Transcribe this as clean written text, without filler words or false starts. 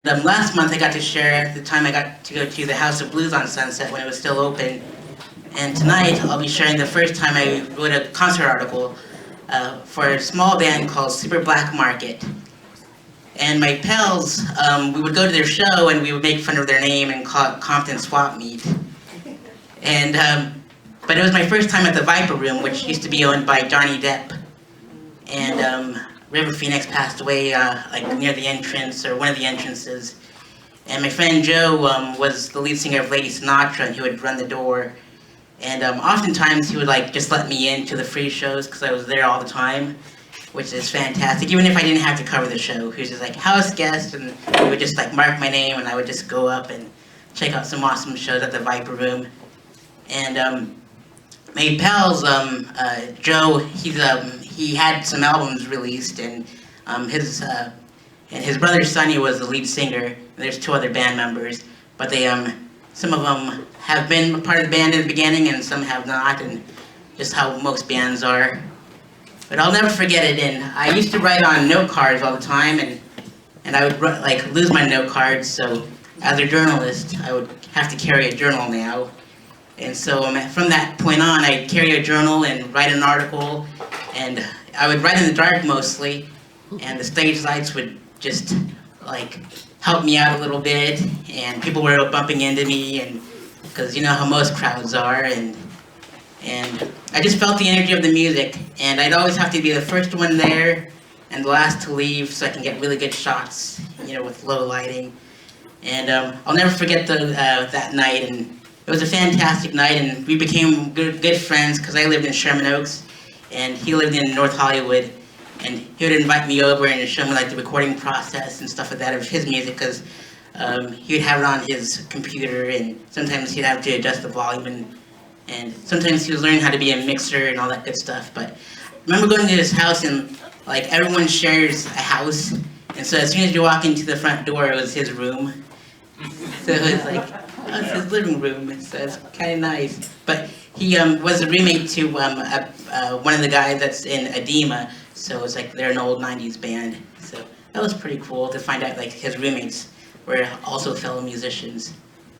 Last month I got to share the time I got to go to the House of Blues on Sunset when it was still open. And tonight I'll be sharing the first time I wrote a concert article for a small band called Super Black Market. And my pals, we would go to their show and we would make fun of their name and call it Compton Swap Meet. And but it was my first time at the Viper Room, which used to be owned by Johnny Depp. And River Phoenix passed away like near the entrance or one of the entrances. And my friend Joe was the lead singer of Lady Sinatra, and he would run the door. And oftentimes he would like just let me into the free shows because I was there all the time, which is fantastic. Even if I didn't have to cover the show, he was just like house guest, and he would just like mark my name, and I would just go up and check out some awesome shows at the Viper Room. And my pals, Joe, he had some albums released, and his brother Sonny was the lead singer. And there's two other band members, but they some of them have been a part of the band in the beginning, and some have not, and just how most bands are. But I'll never forget it. And I used to write on note cards all the time, and I would like lose my note cards. So as a journalist, I would have to carry a journal now. And so from that point on, I'd carry a journal and write an article, and I would write in the dark mostly, and the stage lights would just like help me out a little bit, and people were bumping into me, and because you know how most crowds are, and I just felt the energy of the music, and I'd always have to be the first one there and the last to leave so I can get really good shots, you know, with low lighting. And I'll never forget that night, and it was a fantastic night, and we became good friends because I lived in Sherman Oaks, and he lived in North Hollywood, and he would invite me over and show me like the recording process and stuff like that of his music, because he would have it on his computer, and sometimes he'd have to adjust the volume, and sometimes he was learning how to be a mixer and all that good stuff. But I remember going to his house, and like everyone shares a house, and so as soon as you walk into the front door, it was his room. So it was like, oh, it's his living room, so it's kind of nice. But he was a roommate to one of the guys that's in Edema, so it's like they're an old 90s band. So that was pretty cool to find out like his roommates were also fellow musicians.